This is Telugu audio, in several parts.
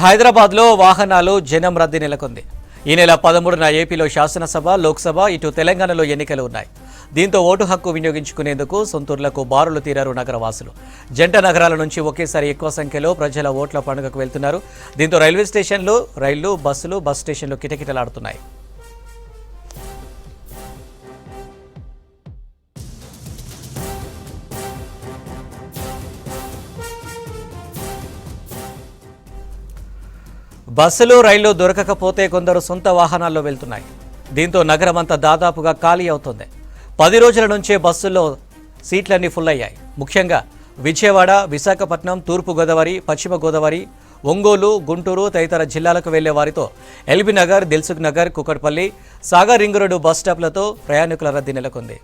హైదరాబాద్లో వాహనాలు జనం రద్దీ నెలకొంది. ఈ నెల 13న ఏపీలో శాసనసభ, లోక్సభ, ఇటు తెలంగాణలో ఎన్నికలు ఉన్నాయి. దీంతో ఓటు హక్కు వినియోగించుకునేందుకు సొంతూర్లకు బారులు తీరారు నగరవాసులు. జంట నగరాల నుంచి ఒకేసారి ఎక్కువ సంఖ్యలో ప్రజల ఓట్ల పండుగకు వెళ్తున్నారు. దీంతో రైల్వే స్టేషన్లు, రైళ్లు, బస్సులు, బస్ స్టేషన్లు కిటకిటలాడుతున్నాయి. బస్సులు, రైళ్లు దొరకకపోతే కొందరు సొంత వాహనాల్లో వెళ్తున్నాయి. దీంతో నగరమంతా దాదాపుగా ఖాళీ అవుతోంది. 10 రోజుల నుంచే బస్సుల్లో సీట్లన్నీ ఫుల్ అయ్యాయి. ముఖ్యంగా విజయవాడ, విశాఖపట్నం, తూర్పు గోదావరి, పశ్చిమ గోదావరి, ఒంగోలు, గుంటూరు తదితర జిల్లాలకు వెళ్లే వారితో LB Nagar, Dilsukh Nagar, Kukatpally, Sagar ring road bus స్టాప్లతో ప్రయాణికుల రద్దీ నెలకొంది.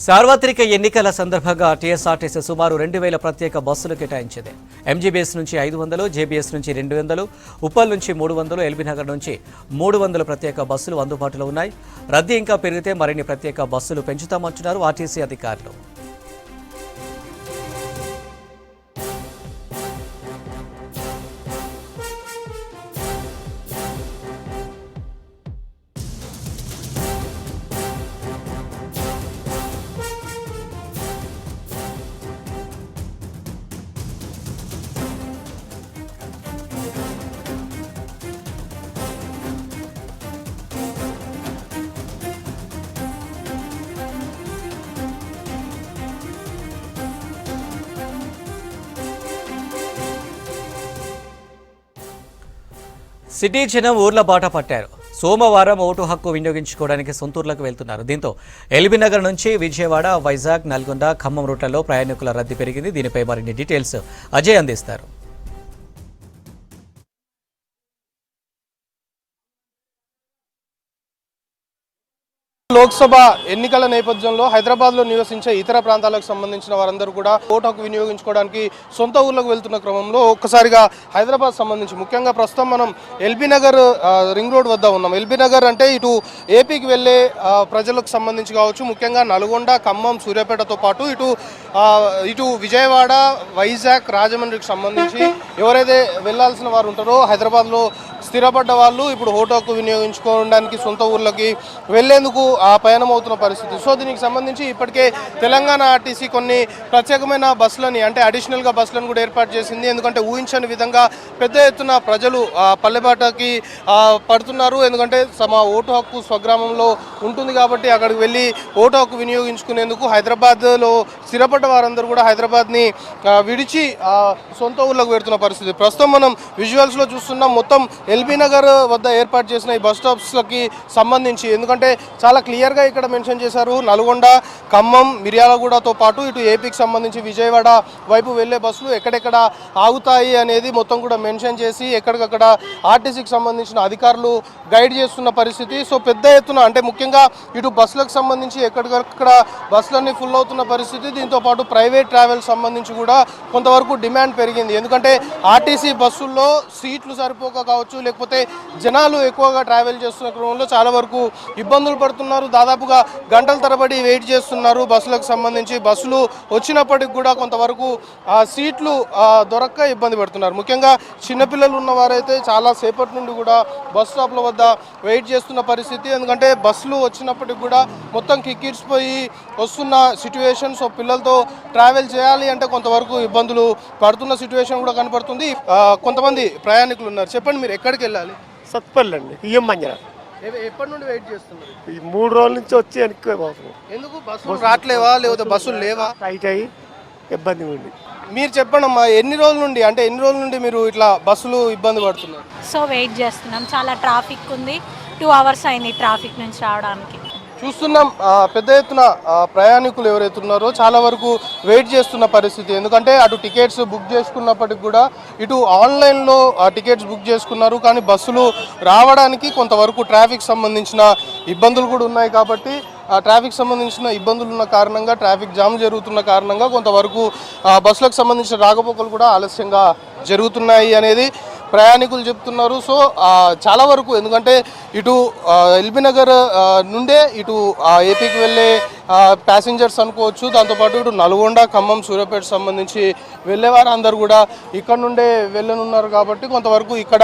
సార్వత్రిక ఎన్నికల సందర్భంగా టీఎస్ఆర్టీసీ సుమారు 2000 ప్రత్యేక బస్సులు కేటాయించింది. ఎంజీబీఎస్ నుంచి 500, జేబీఎస్ నుంచి 200, ఉప్పల్ నుంచి 300, ఎల్బీ నగర్ నుంచి 300 ప్రత్యేక బస్సులు అందుబాటులో ఉన్నాయి. రద్దీ ఇంకా పెరిగితే మరిన్ని ప్రత్యేక బస్సులు పెంచుతామంటున్నారు ఆర్టీసీ అధికారులు. సిటీ జనం ఊర్ల బాట పట్టారు. సోమవారం ఓటు హక్కు వినియోగించుకోవడానికి సొంతూర్లకు వెళ్తున్నారు. దీంతో ఎల్బీ నగర్ నుంచి విజయవాడ, వైజాగ్, నల్గొండ, ఖమ్మం రూట్లలో ప్రయాణికుల రద్దీ పెరిగింది. దీనిపై మరిన్ని డీటెయిల్స్ అజయ్ అందిస్తారు. లోక్సభ ఎన్నికల నేపథ్యంలో హైదరాబాద్లో నివసించే ఇతర ప్రాంతాలకు సంబంధించిన వారందరూ కూడా ఓటు హక్కు వినియోగించుకోవడానికి సొంత ఊర్లకు వెళ్తున్న క్రమంలో ఒక్కసారిగా హైదరాబాద్ సంబంధించి ముఖ్యంగా ప్రస్తుతం మనం ఎల్బీ నగర్ రింగ్ రోడ్ వద్ద ఉన్నాం. ఎల్బీ నగర్ అంటే ఇటు ఏపీకి వెళ్ళే ప్రజలకు సంబంధించి కావచ్చు, ముఖ్యంగా నల్గొండ, ఖమ్మం, సూర్యాపేటతో పాటు ఇటు విజయవాడ, వైజాగ్, రాజమండ్రికి సంబంధించి ఎవరైతే వెళ్లాల్సిన వారు ఉంటారో హైదరాబాద్లో స్థిరపడ్డ వాళ్ళు ఇప్పుడు ఓటు హక్కు వినియోగించుకోవడానికి సొంత ఊర్లకి వెళ్లేందుకు పయనం అవుతున్న పరిస్థితి. సో దీనికి సంబంధించి ఇప్పటికే తెలంగాణ ఆర్టీసీ కొన్ని ప్రత్యేకమైన బస్సులని అంటే అడిషనల్గా బస్సులను కూడా ఏర్పాటు చేసింది. ఎందుకంటే ఊహించని విధంగా పెద్ద ఎత్తున ప్రజలు పల్లెబాటకి పడుతున్నారు. ఎందుకంటే తమ ఓటు హక్కు స్వగ్రామంలో ఉంటుంది కాబట్టి అక్కడికి వెళ్ళి ఓటు హక్కు వినియోగించుకునేందుకు హైదరాబాద్లో స్థిరపడ్డ వారందరూ కూడా హైదరాబాద్ని విడిచి సొంత ఊర్లకు పెడుతున్న పరిస్థితి. ప్రస్తుతం మనం విజువల్స్లో చూస్తున్నాం. మొత్తం ఎల్బీ నగర్ వద్ద ఏర్పాటు చేసిన ఈ బస్ స్టాప్స్లకి సంబంధించి ఎందుకంటే చాలా క్లియర్గా ఇక్కడ మెన్షన్ చేశారు. నల్గొండ, ఖమ్మం, మిర్యాలగూడతో పాటు ఇటు ఏపీకి సంబంధించి విజయవాడ వైపు వెళ్లే బస్సులు ఎక్కడెక్కడ ఆగుతాయి అనేది మొత్తం కూడా మెన్షన్ చేసి ఎక్కడికక్కడ ఆర్టీసీకి సంబంధించిన అధికారులు గైడ్ చేస్తున్న పరిస్థితి. సో పెద్ద ఎత్తున అంటే ముఖ్యంగా ఇటు బస్సులకు సంబంధించి ఎక్కడికక్కడ బస్సులన్నీ ఫుల్ అవుతున్న పరిస్థితి. దీంతో పాటు ప్రైవేట్ ట్రావెల్ సంబంధించి కూడా కొంతవరకు డిమాండ్ పెరిగింది. ఎందుకంటే ఆర్టీసీ బస్సుల్లో సీట్లు సరిపోక కావచ్చు, లేకపోతే జనాలు ఎక్కువగా ట్రావెల్ చేస్తున్న క్రమంలో చాలా వరకు ఇబ్బందులు పడుతున్నారు. దాదాపుగా గంటల తరబడి వెయిట్ చేస్తున్నారు బస్సులకు సంబంధించి. బస్సులు వచ్చినప్పటికి కూడా కొంతవరకు సీట్లు దొరక్క ఇబ్బంది పడుతున్నారు. ముఖ్యంగా చిన్నపిల్లలు ఉన్న వారైతే చాలా సేపటి నుండి కూడా బస్ స్టాప్ల వద్ద వెయిట్ చేస్తున్న పరిస్థితి. ఎందుకంటే బస్సులు వచ్చినప్పటికి కూడా మొత్తం కిక్కిరిసిపోయి వస్తున్న సిచ్యువేషన్. సో పిల్లలతో ట్రావెల్ చేయాలి అంటే కొంతవరకు ఇబ్బందులు పడుతున్న సిచ్యువేషన్ కూడా కనపడుతుంది. కొంతమంది ప్రయాణికులు ఉన్నారు. చెప్పండి, మీరు ఎక్కడికి వెళ్ళాలి? సత్పల్లి అండి, బియ్యం మంజర. ఎప్పటి నుండి వెయిట్ చేస్తున్నారు? ఈ 3 రోజుల నుంచి వచ్చి వెనక్కి పోతున్నాం. ఎందుకు బస్సులు రావట్లేవా, లేకపోతే బస్సులు లేవా? టైట్ అయ్యి ఇబ్బంది ఉంది. మీరు చెప్పండమ్మా, ఎన్ని రోజుల నుండి మీరు ఇట్లా బస్సులు ఇబ్బంది పడుతున్నారు? సో వెయిట్ చేస్తున్నాం, చాలా ట్రాఫిక్ ఉంది. 2 అవర్స్ అయింది ట్రాఫిక్ నుంచి రావడానికి. చూస్తున్నాం పెద్ద ఎత్తున ప్రయాణికులు ఎవరైతే ఉన్నారో చాలా వరకు వెయిట్ చేస్తున్న పరిస్థితి. ఎందుకంటే అటు టికెట్స్ బుక్ చేసుకున్నప్పటికి కూడా ఇటు ఆన్లైన్లో టికెట్స్ బుక్ చేసుకున్నారు. కానీ బస్సులు రావడానికి కొంతవరకు ట్రాఫిక్ సంబంధించిన ఇబ్బందులు కూడా ఉన్నాయి. కాబట్టి ట్రాఫిక్ సంబంధించిన ఇబ్బందులు ఉన్న కారణంగా, ట్రాఫిక్ జామ్ జరుగుతున్న కారణంగా కొంతవరకు బస్సులకు సంబంధించిన రాకపోకలు కూడా ఆలస్యంగా జరుగుతున్నాయి అనేది ప్రయాణికులు చెప్తున్నారు. సో చాలా వరకు ఎందుకంటే ఇటు ఎల్బీ నగర్ నుండే ఇటు ఏపీకి వెళ్ళే ప్యాసింజర్స్ అనుకోవచ్చు, దాంతోపాటు ఇటు నల్గొండ, ఖమ్మం, సూర్యాపేట సంబంధించి వెళ్ళేవారు అందరూ కూడా ఇక్కడ నుండే వెళ్ళనున్నారు కాబట్టి కొంతవరకు ఇక్కడ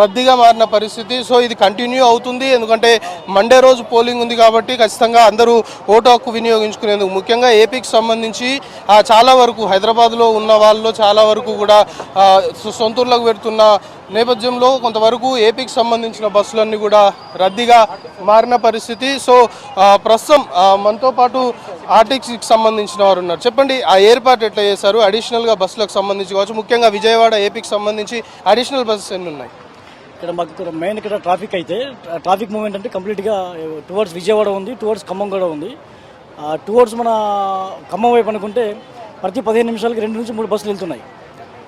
రద్దీగా మారిన పరిస్థితి. సో ఇది కంటిన్యూ అవుతుంది ఎందుకంటే మండే రోజు పోలింగ్ ఉంది కాబట్టి ఖచ్చితంగా అందరూ ఓటు హక్కు వినియోగించుకునేందుకు ముఖ్యంగా ఏపీకి సంబంధించి చాలా వరకు హైదరాబాద్లో ఉన్న వాళ్ళలో చాలా వరకు కూడా సొంతూర్లకు పెడుతున్న నేపథ్యంలో కొంతవరకు ఏపీకి సంబంధించిన బస్సులన్నీ కూడా రద్దీగా మారిన పరిస్థితి. సో ప్రస్తుతం మనతో పాటు ఆర్టీసీకి సంబంధించిన వారు ఉన్నారు. చెప్పండి, ఆ ఏర్పాటు ఎట్లా చేశారు? అడిషనల్గా బస్సులకు సంబంధించి కావచ్చు, ముఖ్యంగా విజయవాడ ఏపీకి సంబంధించి అడిషనల్ బస్సెస్ ఎన్ని ఉన్నాయి? ఇక్కడ మాకు ఇక్కడ మెయిన్ ఇక్కడ ట్రాఫిక్ అయితే ట్రాఫిక్ మూవ్మెంట్ అంటే కంప్లీట్గా టువర్డ్స్ విజయవాడ ఉంది, టువర్డ్స్ ఖమ్మం కూడా ఉంది. టువర్డ్స్ మన ఖమ్మం వైపు అనుకుంటే ప్రతి 15 నిమిషాలకి 2 నుంచి 3 బస్సులు వెళ్తున్నాయి.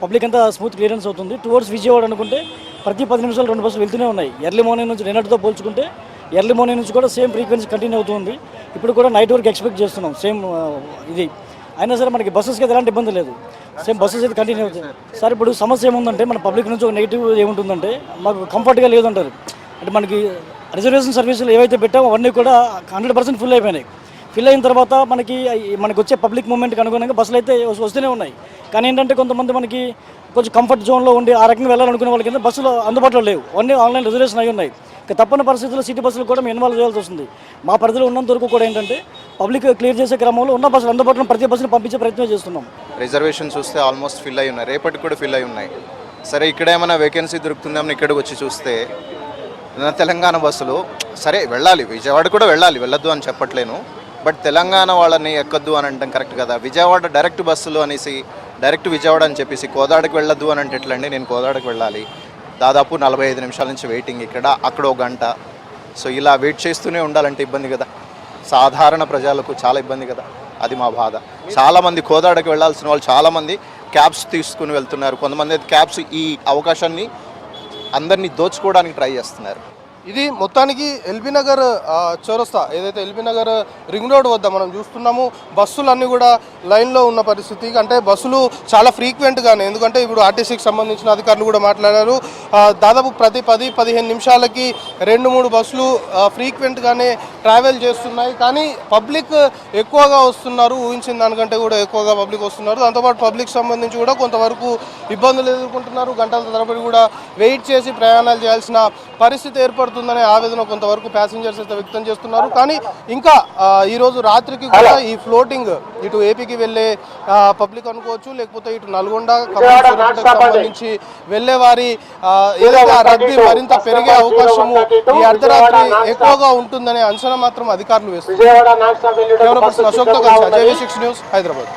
పబ్లిక్ అంతా స్మూత్ క్లియరెన్స్ అవుతుంది. టువర్డ్స్ విజయవాడ అనుకుంటే ప్రతి 10 నిమిషాలు 2 బస్సులు వెళ్తూనే ఉన్నాయి. ఎర్లీ మార్నింగ్ నుంచి నిన్నటితో పోల్చుకుంటే ఎర్లీ మార్నింగ్ నుంచి కూడా సేమ్ ఫ్రీక్వెన్సీ కంటిన్యూ అవుతుంది. ఇప్పుడు కూడా నైట్ వరకు ఎక్స్పెక్ట్ చేస్తున్నాం సేమ్ ఇది. అయినా సరే మనకి బస్సెస్కి అయితే ఎలాంటి ఇబ్బంది లేదు, సేమ్ బస్సెస్ అయితే కంటిన్యూ అవుతుంది. సార్ ఇప్పుడు సమస్య ఏముందంటే మన పబ్లిక్ నుంచి ఒక నెగిటివ్ ఏముంటుందంటే మాకు కంఫర్ట్గా లేదంటారు. అంటే మనకి రిజర్వేషన్ సర్వీసులు ఏవైతే పెట్టామో అవన్నీ కూడా 100% ఫుల్ అయిపోయినాయి. ఫిల్ అయిన తర్వాత మనకి వచ్చే పబ్లిక్ మూవ్మెంట్కి అనుగుణంగా బస్సులు అయితే వస్తూనే ఉన్నాయి. కానీ ఏంటంటే కొంతమంది మనకి కొంచెం కంఫర్ట్ జోన్లో ఉండి ఆ రకంగా వెళ్ళాలనుకునే వాళ్ళకి బస్సులు అందుబాటులో లేవు, అన్నీ ఆన్లైన్ రిజర్వేషన్ అయి ఉన్నాయి. ఇక తప్పని పరిస్థితుల్లో సిటీ బస్సులు కూడా మేము ఇన్వాల్వ్ చేయాల్సి వస్తుంది. మా పరిధిలో ఉన్నంత వరకు కూడా ఏంటంటే పబ్లిక్ క్లియర్ చేసే క్రమంలో ఉన్న బస్సులు అందుబాటులో ప్రతి బస్సును పంపించే ప్రయత్నం చేస్తున్నాం. రిజర్వేషన్ చూస్తే ఆల్మోస్ట్ ఫిల్ అయి ఉన్నాయి, రేపటికి కూడా ఫిల్ అయి ఉన్నాయి. సరే ఇక్కడ ఏమైనా వేకెన్సీ దొరుకుతుందేమని ఇక్కడికి వచ్చి చూస్తే తెలంగాణ బస్సులు సరే వెళ్ళాలి, విజయవాడ కూడా వెళ్ళాలి, వెళ్ళొద్దు అని చెప్పట్లేను. బట్ తెలంగాణ వాళ్ళని ఎక్కద్దు అని అంటాం కరెక్ట్ కదా. విజయవాడ డైరెక్ట్ బస్సులు అనేసి డైరెక్ట్ విజయవాడ అని చెప్పేసి కోదాడకి వెళ్ళొద్దు అని అంటే ఎట్లండి? నేను కోదాడకి వెళ్ళాలి, దాదాపు 45 నిమిషాల నుంచి వెయిటింగ్, అక్కడ 1 గంట. సో ఇలా వెయిట్ చేస్తూనే ఉండాలంటే ఇబ్బంది కదా, సాధారణ ప్రజలకు చాలా ఇబ్బంది కదా. అది మా బాధ. చాలామంది కోదాడకి వెళ్ళాల్సిన వాళ్ళు చాలామంది క్యాబ్స్ తీసుకుని వెళ్తున్నారు. కొంతమంది అయితే క్యాబ్స్ ఈ అవకాశాన్ని అందరినీ దోచుకోవడానికి ట్రై చేస్తున్నారు. ఇది మొత్తానికి ఎల్బీ నగర్ చౌరస్తా ఏదైతే ఎల్బీ నగర్ రింగ్ రోడ్ వద్ద మనం చూస్తున్నాము, బస్సులన్నీ కూడా లైన్లో ఉన్న పరిస్థితి. అంటే బస్సులు చాలా ఫ్రీక్వెంట్గానే, ఎందుకంటే ఇప్పుడు ఆర్టీసీకి సంబంధించిన అధికారులు కూడా మాట్లాడారు, దాదాపు ప్రతి 10-15 నిమిషాలకి 2-3 బస్సులు ఫ్రీక్వెంట్గానే ట్రావెల్ చేస్తున్నాయి. కానీ పబ్లిక్ ఎక్కువగా వస్తున్నారు, ఊహించిన దానికంటే కూడా ఎక్కువగా పబ్లిక్ వస్తున్నారు. దాంతోపాటు పబ్లిక్ సంబంధించి కూడా కొంతవరకు ఇబ్బందులు ఎదుర్కొంటున్నారు. గంటల తరబడి కూడా వెయిట్ చేసి ప్రయాణాలు చేయాల్సిన పరిస్థితి ఏర్పడుతుందనే ఆవేదన కొంతవరకు ప్యాసింజర్స్ అయితే వ్యక్తం చేస్తున్నారు. కానీ ఇంకా ఈరోజు రాత్రికి కూడా ఈ ఫ్లోటింగ్ ఇటు ఏపీకి వెళ్ళే పబ్లిక్ అనుకోవచ్చు, లేకపోతే ఇటు నల్గొండ, ఖమ్మం సంబంధించి వెళ్ళే వారి ఏదైతే ఆ రద్దీ మరింత పెరిగే అవకాశము ఈ అర్ధరాత్రి ఎక్కువగా ఉంటుందనే అంచనా మాత్రం అధికారులు వేస్తున్నారు. అశోక్తో కలిసి అజయ్, 6 న్యూస్, హైదరాబాద్.